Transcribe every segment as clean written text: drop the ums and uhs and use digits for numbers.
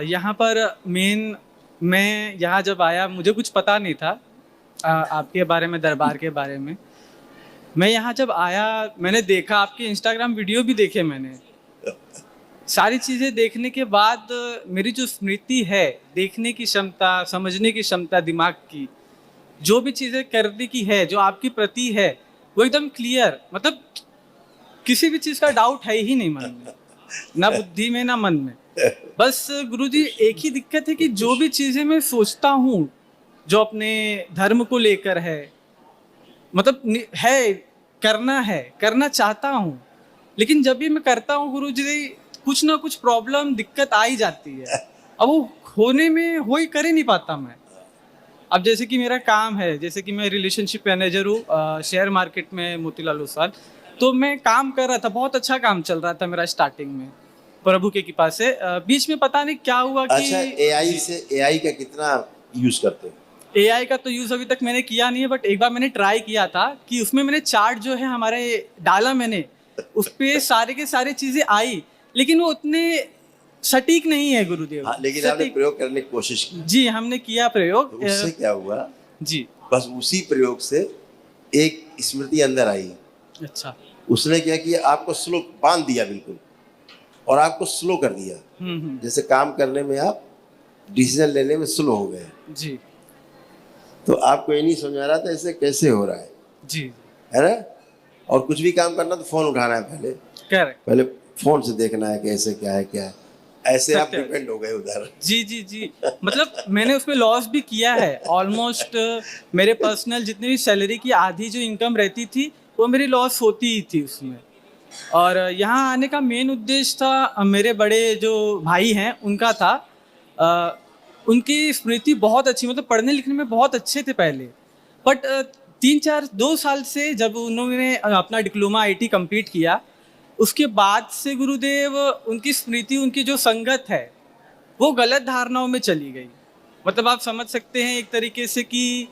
यहाँ पर मेन मैं यहाँ जब आया मुझे कुछ पता नहीं था आपके बारे में, दरबार के बारे में। मैं यहाँ जब आया मैंने देखा, आपके इंस्टाग्राम वीडियो भी देखे मैंने। सारी चीज़ें देखने के बाद मेरी जो स्मृति है, देखने की क्षमता, समझने की क्षमता दिमाग की, जो भी चीज़ें करने की है, जो आपकी प्रति है, वो एकदम क्लियर, मतलब किसी भी चीज़ का डाउट है ही नहीं मन में, ना बुद्धि में ना मन में। बस गुरुजी एक ही दिक्कत है कि जो भी चीज़ें मैं सोचता हूँ, जो अपने धर्म को लेकर है, मतलब है, करना चाहता हूँ, लेकिन जब भी मैं करता हूँ गुरुजी, कुछ ना कुछ प्रॉब्लम, दिक्कत आ ही जाती है। अब वो होने में हो ही कर ही नहीं पाता मैं। अब जैसे कि मेरा काम है, जैसे कि मैं रिलेशनशिप मैनेजर हूँ शेयर मार्केट में मोतीलाल ओसवाल। तो मैं काम कर रहा था, बहुत अच्छा काम चल रहा था मेरा स्टार्टिंग में, प्रभु के कृपा से। बीच में पता नहीं क्या हुआ कि अच्छा, एआई का कितना यूज करते हो? एआई का तो यूज अभी तक मैंने किया नहीं है, बट एक बार मैंने ट्राई किया था कि उसमें मैंने चार्ट जो है हमारे डाला मैंने, उस पे सारे के सारे चीजें आई, लेकिन वो उतने सटीक नहीं है गुरुदेव। हाँ, लेकिन आपने प्रयोग करने की कोशिश की? जी, हमने किया प्रयोग। तो उससे क्या हुआ? जी, बस उसी प्रयोग से एक स्मृति अंदर आई। अच्छा। उसने क्या किया, आपको स्लो बांध दिया बिल्कुल, और आपको स्लो कर दिया। जैसे काम करने में आप डिसीजन लेने में स्लो हो गए जी, तो आपको ये नहीं समझ आ रहा था ऐसे कैसे हो रहा है। जी, है ना? और कुछ भी काम करना तो फोन उठाना है पहले फोन से देखना है कैसे क्या है, ऐसे आप डिपेंड हो गए उधर। जी, जी, जी। मतलब मैंने उसमें लॉस भी किया है ऑलमोस्ट। मेरे पर्सनल जितनी भी सैलरी की आधी जो इनकम रहती थी, वो मेरी लॉस होती ही थी उसमें। और यहाँ आने का मेन उद्देश्य था, मेरे बड़े जो भाई हैं उनका था। उनकी स्मृति बहुत अच्छी, मतलब पढ़ने लिखने में बहुत अच्छे थे पहले, बट 2 साल से जब उन्होंने अपना डिप्लोमा आईटी कंप्लीट किया, उसके बाद से गुरुदेव उनकी स्मृति, उनकी जो संगत है, वो गलत धारणाओं में चली गई। मतलब आप समझ सकते हैं एक तरीके से कि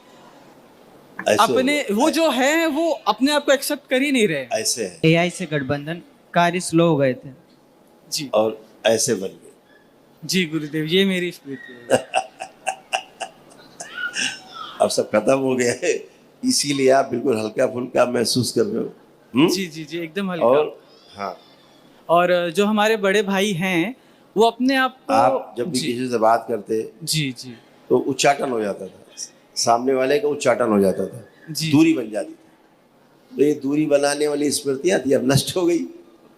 अपने वो जो है वो अपने आप को एक्सेप्ट कर ही नहीं रहे। ऐसे है। एआई से गठबंधन, कार्य स्लो हो गए थे जी, और ऐसे बन गए। जी गुरुदेव, ये मेरी स्मृति है। अब सब खत्म हो गया है, इसीलिए आप बिल्कुल हल्का फुल्का महसूस कर रहे हो। जी, जी, जी, एकदम हल्का। और हाँ, और जो हमारे बड़े भाई हैं, वो अपने आप को, आप जब भी किसी से बात करते जी, जी, तो उच्चाटन हो जाता था, सामने वाले का उच्चाटन हो जाता था, दूरी बन जाती थी। तो ये दूरी बनाने वाली स्मृतियां थी, अब नष्ट हो गई।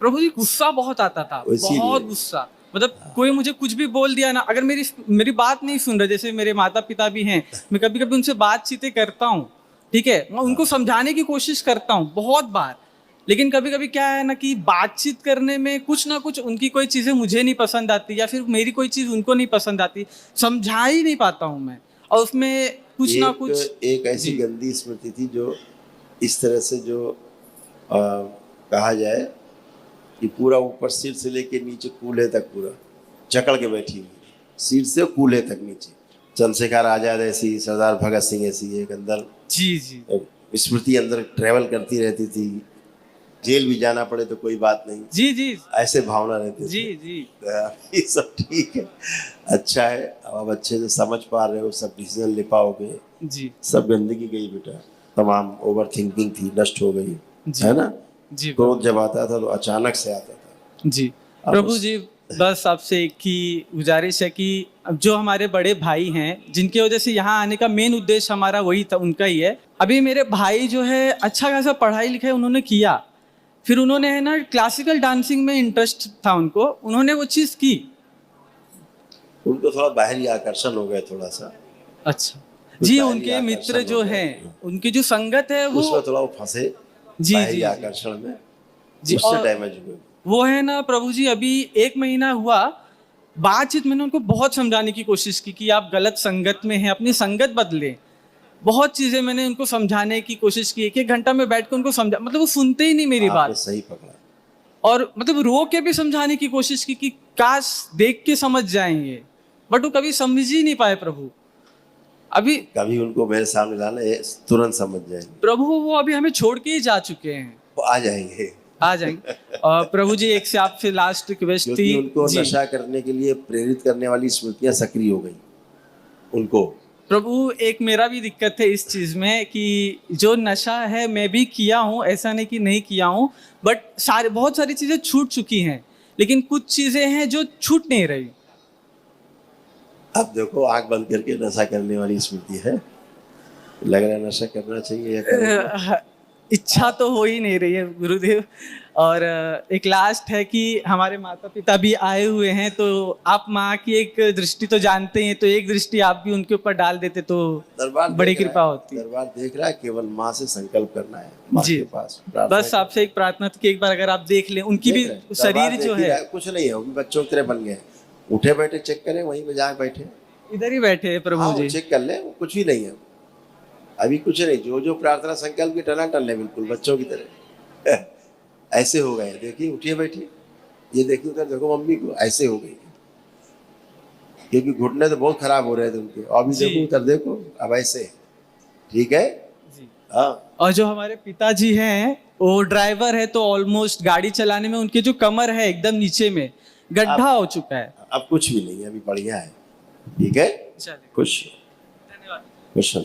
प्रभु जी, गुस्सा बहुत आता था, बहुत गुस्सा। मतलब कोई मुझे कुछ भी बोल दिया ना, अगर मेरी बात नहीं सुन रहे, जैसे मेरे माता पिता भी हैं, मैं कभी कभी उनसे बातचीतें करता हूँ, ठीक है, मैं उनको समझाने की कोशिश करता हूँ बहुत बार, लेकिन कभी कभी क्या है ना कि बातचीत करने में कुछ ना कुछ उनकी कोई चीज़ें मुझे नहीं पसंद आती, या फिर मेरी कोई चीज़ उनको नहीं पसंद आती, समझा ही नहीं पाता हूँ मैं, और उसमें कुछ ना कुछ एक ऐसी गंदी स्मृति थी जो इस तरह से, जो कहा जाए कि पूरा ऊपर सिर से लेके नीचे कूल्हे तक पूरा जकड़ के बैठी हुई, सिर से कूल्हे तक नीचे। चंद्रशेखर आजाद ऐसी, सरदार भगत सिंह ऐसी, एक अंदर जी, जी, स्मृति अंदर ट्रेवल करती रहती थी। जेल भी जाना पड़े तो कोई बात नहीं, जी, जी, ऐसे भावना रहती जी, जी, ये सब ठीक है, अच्छा है। अब अच्छे से समझ पा रहे हो, सब डिसीजन ले पाओगे। जी, सब गंदगी गई बेटा, तमाम ओवर थिंकिंग थी, नष्ट हो गई, है ना? जी, क्रोध जब आता था तो अचानक से आता था। जी, प्रभु जी, बस आपसे एक ही गुजारिश है कि जो हमारे बड़े भाई हैं, जिनकी वजह से यहाँ आने का मेन उद्देश्य हमारा वही था, उनका ही है। अभी मेरे भाई जो है अच्छा खासा पढ़ाई लिखाई उन्होंने किया, फिर उन्होंने है ना क्लासिकल डांसिंग में इंटरेस्ट था उनको, उन्होंने वो चीज़ की, उनको थोड़ा बाहरी आकर्षण हो गया थोड़ा सा। अच्छा जी, उनके मित्र जो हैं, उनकी जो संगत है वो उसमें थोड़ा वो फंसे, जी, बाहरी आकर्षण में, जी, उससे डैमेज हुए। वो है ना प्रभु जी, अभी 1 महीना हुआ बातचीत, मैंने उनको बहुत समझाने की कोशिश की कि आप गलत संगत में हैं, अपनी संगत बदलें। बहुत चीजें मैंने उनको समझाने की कोशिश की, 1-1 घंटा में बैठ के उनको समझा, मतलब वो सुनते ही नहीं मेरी बात। सही पकड़ा। और मतलब रो के भी समझाने की कोशिश की कि काश देख के समझ जाएंगे, बट वो कभी समझ ही नहीं पाए प्रभु। अभी कभी उनको मेरे सामने लाना, तुरंत समझ जाएंगे प्रभु। वो अभी हमें छोड़ के ही जा चुके हैं। वो आ जाएंगे, आ जाएंगे। और प्रभु जी एक से आपसे लास्ट रिक्वेस्ट थी क्योंकि उनको जी। नशा करने के लिए प्रेरित करने वाली स्मृतियां सक्रिय हो गई उनको। प्रभु एक मेरा भी दिक्कत है इस चीज में कि जो नशा है मैं भी किया हूँ, ऐसा नहीं कि नहीं किया हूँ, बट बहुत सारी चीजें छूट चुकी हैं, लेकिन कुछ चीजें हैं जो छूट नहीं रही। अब देखो आंख बंद करके नशा करने वाली स्मृति है, लग रहा है नशा करना चाहिए या करेंगे? इच्छा तो हो ही नहीं रही है गुरुदेव। और एक लास्ट है कि हमारे माता पिता भी आए हुए हैं, तो आप माँ की एक दृष्टि तो जानते हैं, तो एक दृष्टि आप भी उनके ऊपर डाल देते तो दरबार बड़ी देख रहा कृपा है, होती। दरबार देख रहा है, केवल माँ से संकल्प करना है, माँ जी। के पास प्रार्थना बस आपसे एक प्रार्थना थी कि एक बार अगर आप देख लें, उनकी भी देख रहे हैं, दरबार शरीर देख जो ही रहा है कुछ नहीं है, वो भी बच्चों की तरह बन गए हैं। उठे बैठे चेक करें, वहीं पे जाके बैठे, इधर ही बैठे हैं प्रभु हाँ जी। चेक कर ले, वो कुछ भी नहीं है अभी, कुछ नहीं। जो जो प्रार्थना संकल्प की टनाटन है, बिल्कुल बच्चों की तरह ऐसे हो गए। देखिए उठिए बैठिए, ये देखिए उधर देखो मम्मी को, ऐसे हो गई, क्योंकि घुटने तो बहुत खराब हो रहे थे उनके। अभी जी। देखो उधर देखो, अब ऐसे ठीक है। जी। हाँ और जो हमारे पिताजी हैं वो ड्राइवर है, तो ऑलमोस्ट गाड़ी चलाने में उनके जो कमर है एकदम नीचे में गड्ढा हो चुका है। अब कुछ भी नहीं है, अभी बढ़िया है, ठीक है, चलिए, खुश धन्यवाद। खुश